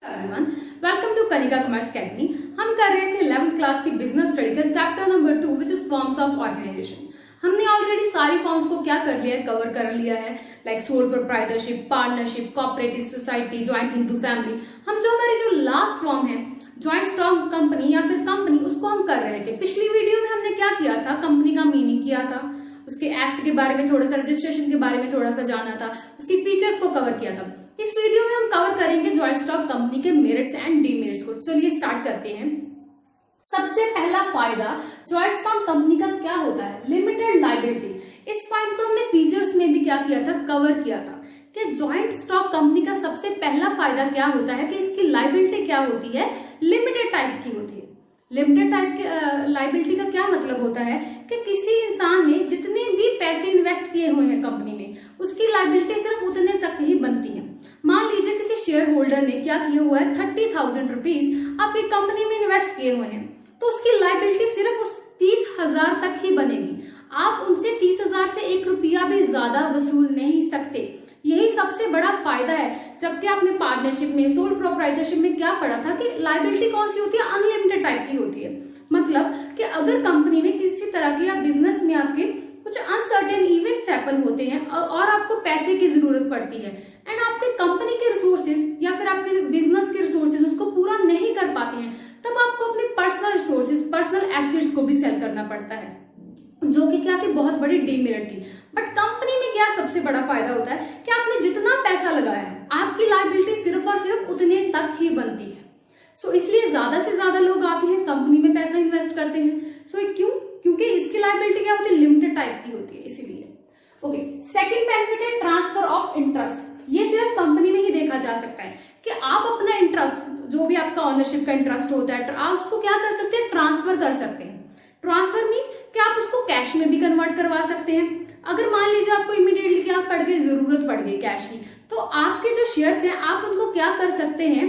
Everyone, welcome to Kanika commerce academy. हम कर रहे थे 11th क्लास की बिजनेस स्टडी का chapter number 2 which is forms of organisation. हमने ऑलरेडी सारी फॉर्म्स को क्या कर लिया है, कवर कर लिया है, like sole proprietorship, partnership, cooperative society, joint Hindu family. हम जो हमारी जो लास्ट फॉर्म है ज्वाइंट स्टॉक कंपनी या फिर कंपनी, उसको हम कर रहे थे। पिछली वीडियो में हमने क्या किया था, कंपनी का मीनिंग किया था, उसके एक्ट के बारे में थोड़ा सा, रजिस्ट्रेशन के बारे में थोड़ा सा जाना था, उसकी फीचर्स को कवर किया था। इस वीडियो में हम कवर करेंगे ज्वाइंट स्टॉक कंपनी के मेरिट्स एंड डीमेरिट्स को। चलिए स्टार्ट करते हैं। सबसे पहला फायदा ज्वाइंट स्टॉक कंपनी का क्या होता है, लिमिटेड लायबिलिटी। इस पॉइंट को हमने फीचर्स में भी क्या किया था, कवर किया था कि ज्वाइंट स्टॉक कंपनी का सबसे पहला फायदा क्या होता है कि इसकी लायबिलिटी क्या होती है, लिमिटेड टाइप की होती है। लिमिटेड टाइप की लायबिलिटी का क्या मतलब होता है कि किसी इंसान ने जितने भी पैसे इन्वेस्ट किए हुए हैं कंपनी में, उसकी लायबिलिटी सिर्फ उतने तक ही बनती है। मान लीजिए किसी शेयर होल्डर ने क्या किया हुआ है, 30,000 रुपीज आपकी कंपनी में इन्वेस्ट किए हुए हैं, तो उसकी लायबिलिटी सिर्फ उस 30,000 तक ही बनेगी। आप उनसे 30,000 से 1 रुपया भी ज्यादा वसूल नहीं सकते। यही सबसे बड़ा फायदा है। जबकि आपने पार्टनरशिप में, सोल प्रोप्राइटरशिप में क्या पढ़ा था कि लायबिलिटी कौन सी होती है, अनलिमिटेड टाइप की होती है। मतलब कि अगर कंपनी में किसी तरह के या बिजनेस में आपके कुछ अनसर्टेन इवेंट्स हैपन होते हैं और आपको पैसे की जरूरत पड़ती है एंड आपके कंपनी के रिसोर्सेज या फिर आपके बिजनेस के रिसोर्सेज उसको पूरा नहीं कर पाते हैं, तब आपको अपने पर्सनल रिसोर्सेज, पर्सनल एसेट्स को भी सेल करना पड़ता है, जो कि क्या थी, बहुत बड़ी डीमेरिट थी। बट कंपनी में क्या सबसे बड़ा फायदा होता है कि आपने जितना पैसा लगाया है, आपकी लायबिलिटी सिर्फ और सिर्फ उतने तक ही बनती है। सो इसलिए ज्यादा से ज्यादा लोग आते हैं कंपनी में पैसा इन्वेस्ट करते हैं। सो क्यों? क्योंकि इसकी लायबिलिटी क्या होती है, लिमिटेड टाइप की होती है, इसीलिए। ओके, सेकंड बेनिफिट है ट्रांसफर ऑफ इंटरेस्ट। ये सिर्फ कंपनी में ही देखा जा सकता है कि आप अपना इंटरेस्ट, जो भी आपका ऑनरशिप का इंटरेस्ट होता है, आप उसको क्या कर सकते हैं, ट्रांसफर कर सकते हैं। ट्रांसफर मीन्स कि आप उसको कैश में भी कन्वर्ट करवा सकते हैं। अगर मान लीजिए आपको इमीडिएटली क्या पड़ गई, जरूरत पड़ गई कैश की, तो आपके जो शेयर्स हैं आप उनको क्या कर सकते हैं,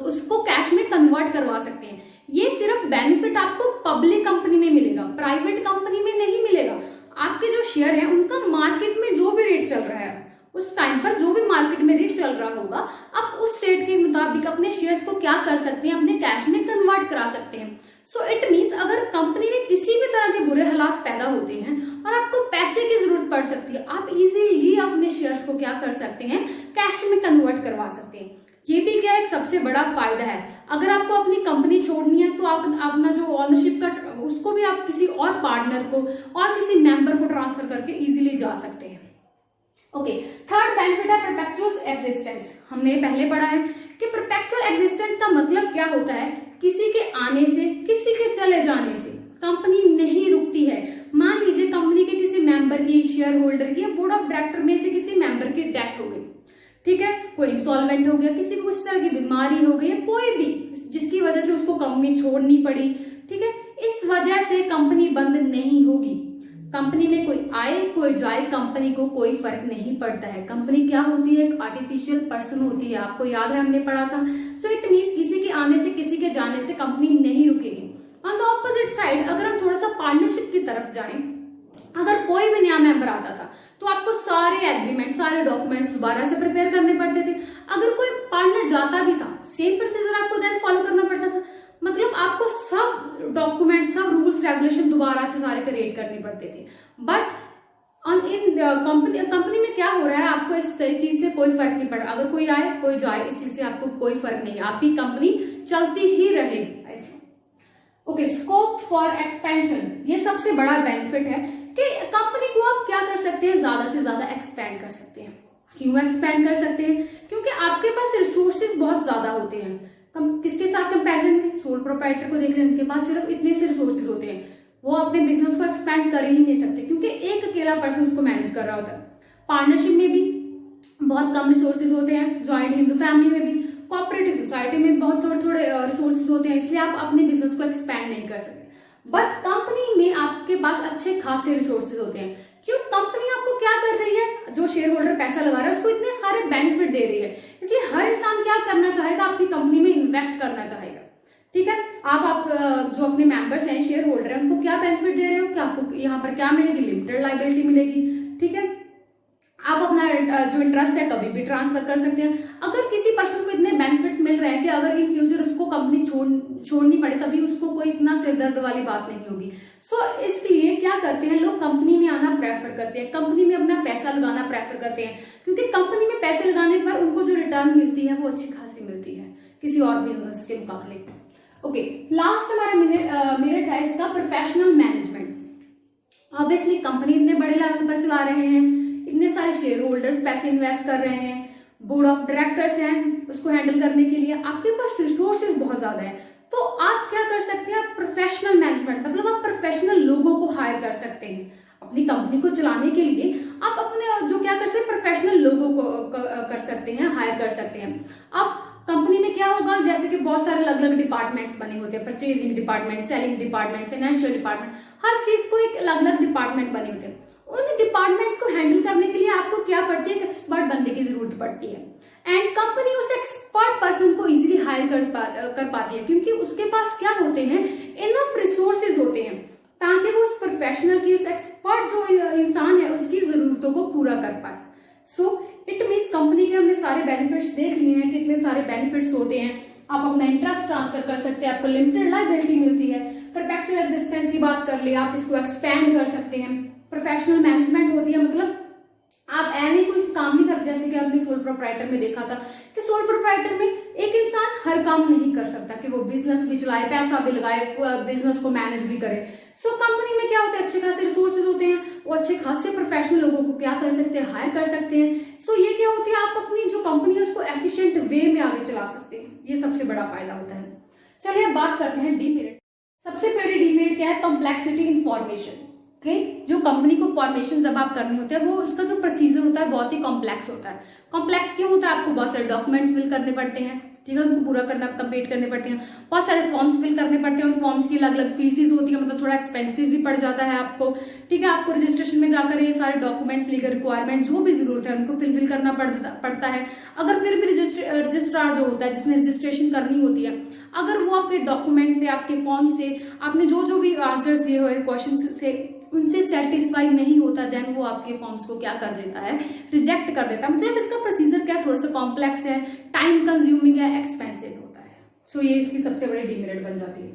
उसको कैश में कन्वर्ट करवा सकते हैं। ये सिर्फ बेनिफिट आपको पब्लिक कंपनी में मिलेगा, प्राइवेट कंपनी में नहीं मिलेगा। आपके जो शेयर है उनका मार्केट में जो भी रेट चल रहा है, उस टाइम पर जो भी मार्केट में रेट चल रहा होगा, आप उस रेट के मुताबिक अपने शेयर्स को क्या कर सकते हैं, अपने कैश में कन्वर्ट करा सकते हैं। सो इट मीन्स अगर कंपनी में किसी भी तरह के बुरे हालात पैदा होते हैं और आपको पैसे की जरूरत पड़ सकती है, आप इजीली अपने शेयर्स को क्या कर सकते हैं, कैश में कन्वर्ट करवा सकते हैं। ये भी क्या एक सबसे बड़ा फायदा है। अगर आपको अपनी कंपनी छोड़नी है तो आप अपना जो ओनरशिप का, उसको भी आप किसी और पार्टनर को और किसी मेंबर को ट्रांसफर करके इजीली जा सकते हैं। ओके, थर्ड बेनिफिट है परपेचुअल एग्जिस्टेंस। हमने पहले पढ़ा है कि परपेचुअल एग्जिस्टेंस का मतलब क्या होता है, किसी के आने से, किसी के चले जाने से कंपनी नहीं रुकती है। मान लीजिए कंपनी के किसी मेंबर की, शेयर होल्डर की या बोर्ड ऑफ डायरेक्टर में से किसी मेंबर की डेथ हो गई, ठीक है, कोई इंसॉल्वेंट हो गया, किसी को इस तरह की बीमारी हो गई, कोई भी जिसकी वजह से उसको कंपनी छोड़नी पड़ी, ठीक है, इस वजह से कंपनी बंद नहीं होगी। कंपनी में कोई आए कोई जाए, कंपनी को कोई फर्क नहीं पड़ता है। कंपनी क्या होती है, एक आर्टिफिशियल पर्सन होती है, आपको याद है हमने पढ़ा था। सो इट मीन्स किसी के आने से, किसी के जाने से कंपनी नहीं रुकेगी। ऑन द ऑपोजिट साइड अगर हम थोड़ा सा पार्टनरशिप की तरफ जाएं, अगर कोई भी नया मेंबर आता था तो आपको सारे एग्रीमेंट, सारे डॉक्यूमेंट्स दोबारा से प्रिपेयर करने पड़ते थे। अगर कोई पार्टनर जाता भी था, सेम प्रोसीजर आपको देन फॉलो करना पड़ता था। मतलब आपको सब डॉक्यूमेंट, सब रूल्स रेगुलेशन दोबारा से सारे क्रिएट करने पड़ते थे। बट इन कंपनी में क्या हो रहा है, आपको इस चीज से कोई फर्क नहीं पड़ रहा। अगर कोई आए कोई जाए, इस चीज से आपको कोई फर्क नहीं, आपकी कंपनी चलती ही रहेगी। ओके, स्कोप फॉर एक्सपेंशन, ये सबसे बड़ा बेनिफिट है कि कंपनी को आप क्या कर सकते हैं, ज्यादा से ज्यादा एक्सपेंड कर सकते हैं। क्यों एक्सपेंड कर सकते हैं? क्योंकि आपके पास रिसोर्सेज बहुत ज्यादा होते हैं। किसके साथ कंपैरिजन में, सोल प्रोप्राइटर को देख लें, उनके पास सिर्फ इतने से रिसोर्सेज होते हैं, वो अपने बिजनेस को एक्सपेंड कर ही नहीं सकते क्योंकि एक अकेला पर्सन उसको मैनेज कर रहा होता है। पार्टनरशिप में भी बहुत कम रिसोर्सेज होते हैं, ज्वाइंट हिंदू फैमिली में भी, कोऑपरेटिव सोसाइटी में बहुत थोड़े थोड़े रिसोर्सेज होते हैं, इसलिए आप अपने बिजनेस को एक्सपेंड नहीं कर सकते। बट कंपनी में आपके पास अच्छे खासे रिसोर्सेज होते हैं। क्यों? कंपनी आपको क्या कर रही है, जो शेयर होल्डर पैसा लगा रहा है उसको इतने सारे बेनिफिट दे रही है, इसलिए हर इंसान क्या करना चाहेगा, आपकी कंपनी में इन्वेस्ट करना चाहेगा। ठीक है, आप जो अपने मेंबर्स हैं, शेयर होल्डर हैं, उनको क्या बेनिफिट दे रहे हो कि आपको यहाँ पर क्या मिलेगी, लिमिटेड लायबिलिटी मिलेगी। ठीक है, आप अपना जो इंटरेस्ट है कभी भी ट्रांसफर कर सकते हैं। अगर किसी पर्सन को इतने बेनिफिट्स कि अगर इन फ्यूचर उसको कंपनी छोड़नी पड़े तभी उसको कोई इतना सिरदर्द वाली बात नहीं होगी। सो इसलिए क्या करते हैं लोग, कंपनी में आना प्रेफर करते हैं, कंपनी में अपना पैसा लगाना प्रेफर करते हैं, क्योंकि कंपनी में पैसे लगाने पर उनको जो रिटर्न मिलती है वो अच्छी खासी मिलती है किसी और बिजनेस के मुकाबले। ओके, लास्ट हमारा मेरिट है इसका प्रोफेशनल मैनेजमेंट। ऑब्वियसली कंपनी इतने बड़े लेवल पर चला रहे हैं, इतने सारे शेयर होल्डर्स पैसे इन्वेस्ट कर रहे हैं, बोर्ड ऑफ डायरेक्टर्स हैं उसको हैंडल करने के लिए, आपके पास रिसोर्सेज बहुत ज्यादा है, तो आप क्या कर सकते हैं, प्रोफेशनल मैनेजमेंट मतलब आप प्रोफेशनल लोगों को हायर कर सकते हैं अपनी कंपनी को चलाने के लिए। आप अपने जो क्या कर सकते हैं, प्रोफेशनल लोगों को कर सकते हैं, हायर कर सकते हैं। अब कंपनी में क्या होगा, जैसे कि बहुत सारे अलग अलग डिपार्टमेंट्स बने होते हैं, purchasing department, selling department, financial department, हर चीज को एक अलग अलग डिपार्टमेंट बने होते हैं। उन डिपार्टमेंट्स को हैंडल करने के लिए आपको क्या पड़ती है, एक एक्सपर्ट बंदे की जरूरत पड़ती है, एंड कंपनी उस एक्सपर्ट पर्सन को इजीली हायर कर पाती है, क्योंकि उसके पास क्या होते हैं, इनफ रिसोर्सेज होते हैं ताकि वो उस प्रोफेशनल की, उस एक्सपर्ट जो इंसान है उसकी जरूरतों को पूरा कर पाए। सो इट मीन्स कंपनी के हमने सारे बेनिफिट्स देख लिए हैं, कितने सारे बेनिफिट्स होते हैं। आप अपना इंटरेस्ट ट्रांसफर कर सकते हैं, आपको लिमिटेड लायबिलिटी मिलती है, परपेचुअल एग्जिस्टेंस की बात कर ले, आप इसको एक्सपेंड कर सकते हैं, प्रोफेशनल मैनेजमेंट होती है, मतलब आप ऐसे कुछ काम नहीं करते। जैसे कि आपने सोल प्रोप्राइटर में देखा था कि सोल प्रोप्राइटर में एक इंसान हर काम नहीं कर सकता कि वो बिजनेस भी चलाए, पैसा भी लगाए, बिजनेस को मैनेज भी करे। सो कंपनी में क्या होता है, अच्छे खासे रिसोर्सेज होते हैं, वो अच्छे खासे प्रोफेशनल लोगों को क्या कर सकते हैं, हायर कर सकते हैं। सो ये क्या होती है, आप अपनी जो कंपनी है उसको एफिशिएंट वे में आगे चला सकते हैं, ये सबसे बड़ा फायदा होता है। चलिए अब बात करते हैं डीमेरिट। सबसे पहले डीमेरिट क्या है, कॉम्प्लेक्सिटी इन फॉर्मेशन। जो कंपनी को फॉर्मेशन जब आप करने होते हैं वो उसका जो प्रोसीजर होता है बहुत ही कॉम्प्लेक्स होता है। कॉम्प्लेक्स क्यों होता है, आपको बहुत सारे डॉक्यूमेंट्स फिल करने पड़ते हैं, ठीक है, उनको पूरा करना, कंप्लीट करने पड़ते हैं, बहुत सारे फॉर्म्स फिल करने पड़ते हैं, उन फॉर्म्स की अलग अलग फीसिस होती है, मतलब थोड़ा एक्सपेंसिव भी पड़ जाता है आपको, ठीक है। आपको रजिस्ट्रेशन में जाकर ये सारे डॉक्यूमेंट्स, लीगल रिक्वायरमेंट जो भी जरूरत है उनको फिल करना पड़ता है। अगर फिर भी रजिस्ट्रार जो होता है जिसने रजिस्ट्रेशन करनी होती है, अगर वो आपके डॉक्यूमेंट से, आपके फॉर्म से, आपने जो भी आंसर्स दिए हुए क्वेश्चन से उनसे सेटिस्फाई नहीं होता, देन वो आपके फॉर्म्स को क्या कर देता है, रिजेक्ट कर देता है। मतलब इसका प्रोसीजर क्या थोड़ा सा कॉम्प्लेक्स है, टाइम कंज्यूमिंग है, एक्सपेंसिव होता है। सो ये इसकी सबसे बड़ी डिमेरिट बन जाती है।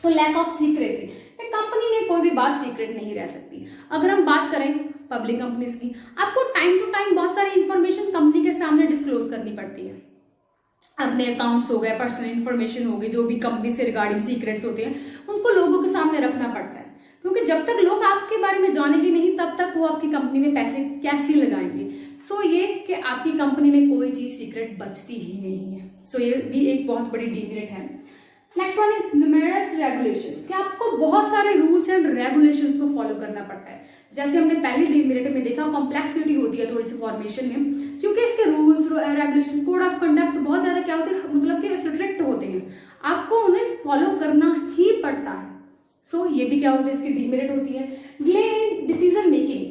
So lack of secrecy, company में कोई भी बात सीक्रेट नहीं रह सकती। अगर हम बात करें पब्लिक कंपनीज की, आपको टाइम टू टाइम बहुत सारी इंफॉर्मेशन कंपनी के सामने डिस्क्लोज करनी पड़ती है। अपने अकाउंट्स हो गए, पर्सनल इंफॉर्मेशन हो गई, जो भी कंपनी से रिगार्डिंग सीक्रेट्स होते हैं उनको लोगों के सामने रखना पड़ता है, क्योंकि जब तक लोग आपके बारे में जानेंगे नहीं तब तक वो आपकी कंपनी में पैसे कैसे लगाएंगे। सो ये कि आपकी कंपनी में कोई चीज सीक्रेट बचती ही नहीं है। सो ये भी एक बहुत बड़ी डिमेरिट है। Next one is numerous regulations, कि आपको बहुत सारे रूल्स एंड रेगुलेशंस को फॉलो करना पड़ता है। जैसे हमने पहली डिमेरिट में देखा, कॉम्प्लेक्सिटी होती है थोड़ी सी फॉर्मेशन में, क्योंकि इसके rules regulation, code of conduct बहुत ज्यादा क्या होते हैं, मतलब कि स्ट्रिक्ट होते हैं, आपको उन्हें फॉलो करना ही पड़ता है। सो ये भी क्या होता है, इसकी डिमेरिट होती है। डिले इन डिसीजन मेकिंग,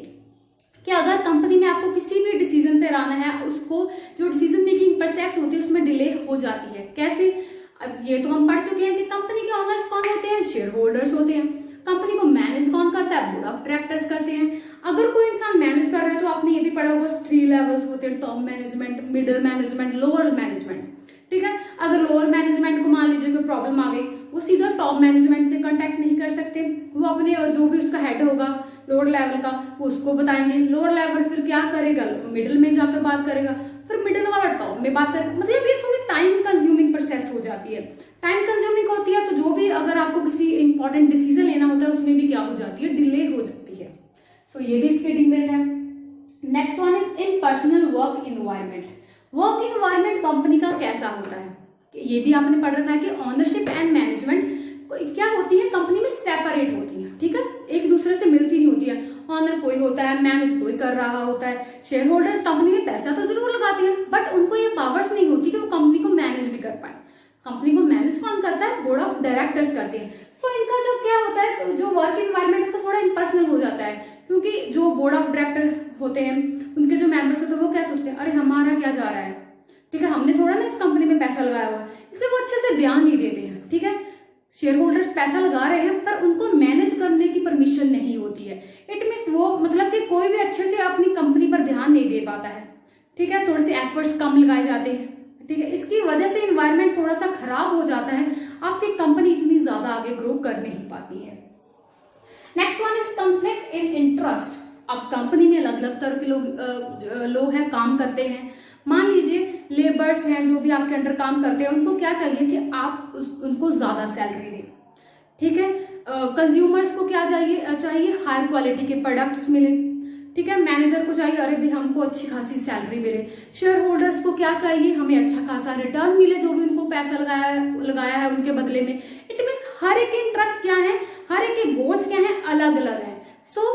कि अगर कंपनी में आपको किसी भी डिसीजन पे आना है, उसको जो डिसीजन मेकिंग प्रोसेस होती है उसमें डिले हो जाती है। कैसे, अब ये तो हम पढ़ चुके हैं कि कंपनी के ओनर्स कौन होते हैं, शेयर होल्डर्स होते हैं। कंपनी को मैनेज कौन करता है, बोर्ड ऑफ डायरेक्टर्स करते हैं। अगर कोई इंसान मैनेज कर रहा है तो आपने ये भी पढ़ा होगा 3 लेवल्स होते हैं, top management, middle management, lower management, ठीक है। अगर लोअर मैनेजमेंट को मान लीजिए कोई प्रॉब्लम आ गई, वो सीधा टॉप मैनेजमेंट से कांटेक्ट नहीं कर सकते, वो अपने जो भी उसका हेड होगा लोअर लेवल का वो उसको बताएंगे। लोअर लेवल फिर क्या करेगा, मिडिल में जाकर बात करेगा, फिर मिडिल वाला टॉप में बात करेगा। मतलब ये थोड़ी टाइम कंज्यूमिंग प्रोसेस हो जाती है। टाइम कंज्यूमिंग होती है तो जो भी अगर आपको किसी इंपॉर्टेंट डिसीजन लेना होता है उसमें भी क्या हो जाती है, डिले हो जाती है। सो ये भी इसके डिमेरिट है। Next one is in personal work environment. Work environment company का कैसा होता है, ये भी आपने पढ़ रखा है कि ओनरशिप एंड मैनेजमेंट क्या होती है, कंपनी में सेपरेट होती है, ठीक है, एक दूसरे से मिलती नहीं होती है। ऑनर कोई होता है, मैनेज कोई कर रहा होता है। शेयर होल्डर्स कंपनी में पैसा तो जरूर लगाते हैं, बट उनको ये पावर्स नहीं होती कि वो कंपनी को मैनेज भी कर पाए। कंपनी को मैनेज कौन करता है, बोर्ड ऑफ डायरेक्टर्स करते हैं। सो इनका जो क्या होता है, तो जो वर्क इन्वायरमेंट है थोड़ा इम्पर्सनल हो जाता है, क्योंकि जो बोर्ड ऑफ डायरेक्टर होते हैं उनके जो मेंबर्स होते हैं वो क्या सोचते हैं, अरे हमारा क्या जा रहा है, ठीक है, हमने थोड़ा ना इस कंपनी में पैसा लगाया हुआ है, इसलिए वो अच्छे से ध्यान नहीं देते हैं, ठीक है। शेयर होल्डर्स पैसा लगा रहे हैं पर उनको मैनेज करने की परमिशन नहीं होती है। इट मीन्स वो मतलब कि कोई भी अच्छे से अपनी कंपनी पर ध्यान नहीं दे पाता है, ठीक है, थोड़े से एफर्ट्स कम लगाए जाते हैं, ठीक है, इसकी वजह से इन्वायरमेंट थोड़ा सा खराब हो जाता है, आपकी कंपनी इतनी ज्यादा आगे ग्रो कर नहीं पाती है। Next one is conflict in interest. अब कंपनी में अलग अलग तरह के लोग हैं, काम करते हैं। मान लीजिए लेबर्स हैं जो भी आपके अंडर काम करते हैं, उनको क्या चाहिए कि आप उनको ज्यादा सैलरी दें, ठीक है। कंज्यूमर्स को क्या चाहिए हायर क्वालिटी के प्रोडक्ट्स मिले, ठीक है। मैनेजर को चाहिए अरे भाई हमको अच्छी खासी सैलरी मिले। शेयर होल्डर्स को क्या चाहिए, हमें अच्छा खासा रिटर्न मिले जो भी उनको पैसा लगाया है उनके बदले में। इट मीन्स हर एक इंटरेस्ट क्या है, हर एक के गोल्स क्या है, अलग अलग है। सो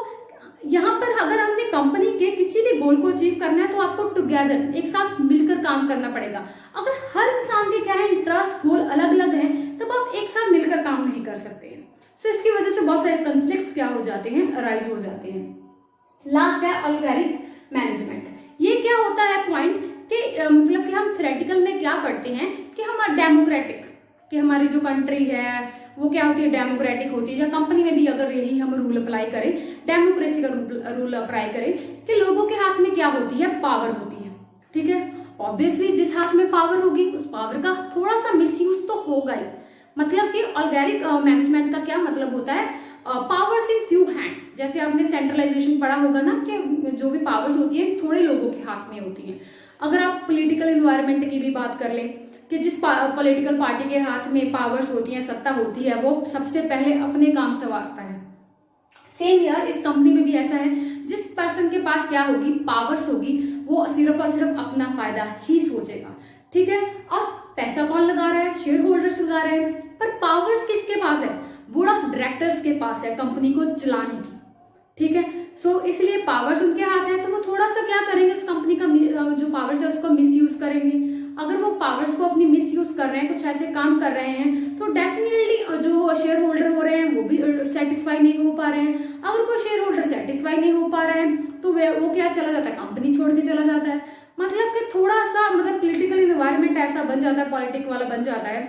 यहाँ पर अगर हमने कंपनी के किसी भी गोल को अचीव करना है तो आपको टुगेदर एक साथ मिलकर काम करना पड़ेगा। अगर हर इंसान के क्या है इंटरेस्ट गोल अलग अलग है तब आप एक साथ मिलकर काम नहीं कर सकते हैं। सो इसकी वजह से बहुत सारे कॉन्फ्लिक्ट्स क्या हो जाते हैं, अराइज हो जाते हैं। लास्ट है ऑर्गेनिक मैनेजमेंट। ये क्या होता है पॉइंट कि मतलब कि हम थ्योरेटिकल में क्या पढ़ते हैं कि हम डेमोक्रेटिक, कि हमारी जो कंट्री है वो क्या होती है, डेमोक्रेटिक होती है। या कंपनी में भी अगर यही हम रूल अप्लाई करें, डेमोक्रेसी का रूल अप्लाई करें कि लोगों के हाथ में क्या होती है, पावर होती है, ठीक है। ऑब्वियसली जिस हाथ में पावर होगी उस पावर का थोड़ा सा मिसयूज तो होगा ही। मतलब कि ऑर्गेनिक मैनेजमेंट का क्या मतलब होता है, पावर्स इन फ्यू हैंड्स। जैसे आपने सेंट्रलाइजेशन पढ़ा होगा ना कि जो भी पावर्स होती है थोड़े लोगों के हाथ में होती हैं। अगर आप पॉलिटिकल एनवायरनमेंट की भी बात कर लें कि जिस पॉलिटिकल पार्टी के हाथ में पावर्स होती हैं, सत्ता होती है, वो सबसे पहले अपने काम संवारता है। सेम यार इस कंपनी में भी ऐसा है, जिस पर्सन के पास क्या होगी, पावर्स होगी, वो सिर्फ और सिर्फ अपना फायदा ही सोचेगा, ठीक है। अब पैसा कौन लगा रहा है, शेयर होल्डर्स लगा रहे हैं, पर पावर्स किसके पास है, बोर्ड ऑफ डायरेक्टर्स के पास है कंपनी को चलाने की, ठीक है। सो इसलिए पावर्स उनके हाथ है तो वो थोड़ा सा क्या करेंगे, उस कंपनी का जो पावर्स है उसको मिसयूज करेंगे। अगर वो पावर्स को अपनी मिसयूज कर रहे हैं, कुछ ऐसे काम कर रहे हैं, तो डेफिनेटली जो शेयर होल्डर हो रहे हैं वो भी सेटिस्फाई नहीं हो पा रहे हैं। अगर कोई शेयर होल्डर सेटिस्फाई नहीं हो पा रहा है तो वो क्या चला जाता है, कंपनी छोड़ के चला जाता है। मतलब कि थोड़ा सा मतलब पॉलिटिकल इन्वायरमेंट ऐसा बन जाता है, पॉलिटिक वाला बन जाता है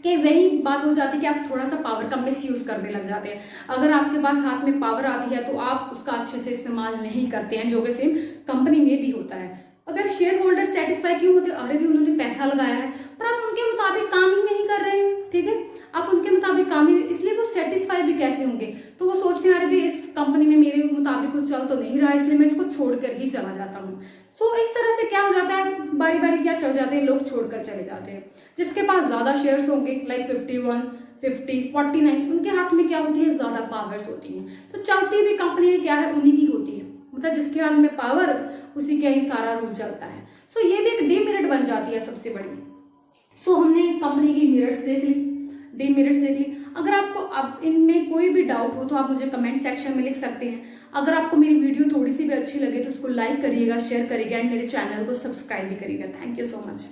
कि वही बात हो जाती है कि आप थोड़ा सा पावर का मिसयूज करने लग जाते हैं। अगर आपके पास हाथ में पावर आती है तो आप उसका अच्छे से इस्तेमाल नहीं करते हैं, जो कि सेम कंपनी में भी होता है। अगर शेयर होल्डर सेटिस्फाई क्यों होते, अरे भी उन्होंने पैसा लगाया है पर आप उनके मुताबिक काम ही नहीं कर रहे हैं, ठीक है। आप उनके मुताबिक काम ही, इसलिए वो सेटिस्फाई भी कैसे होंगे, तो वो सोचते हैं अरे भी इस कंपनी में मेरे मुताबिक कुछ चल तो नहीं रहा, इसलिए मैं इसको छोड़कर ही चला जाता हूँ। सो इस तरह से क्या हो जाता है, बारी बारी क्या चल जाते हैं, लोग छोड़कर चले जाते हैं। जिसके पास ज्यादा शेयर्स होंगे लाइक 51, 50, 49, उनके हाथ में क्या होती है, ज्यादा पावर्स होती हैं। तो चलती भी कंपनी में क्या है, उन्हीं की होती है। मतलब जिसके हाथ में पावर उसी के ही सारा रूल चलता है। सो ये भी एक डीमेरिट बन जाती है सबसे बड़ी। सो हमने कंपनी की मेरिट्स देख ली, डीमेरिट्स देख ली। अगर आपको अब इनमें कोई भी डाउट हो तो आप मुझे कमेंट सेक्शन में लिख सकते हैं। अगर आपको मेरी वीडियो थोड़ी सी भी अच्छी लगे तो उसको लाइक करिएगा, शेयर करिएगा एंड मेरे चैनल को सब्सक्राइब भी करिएगा। Thank you so much.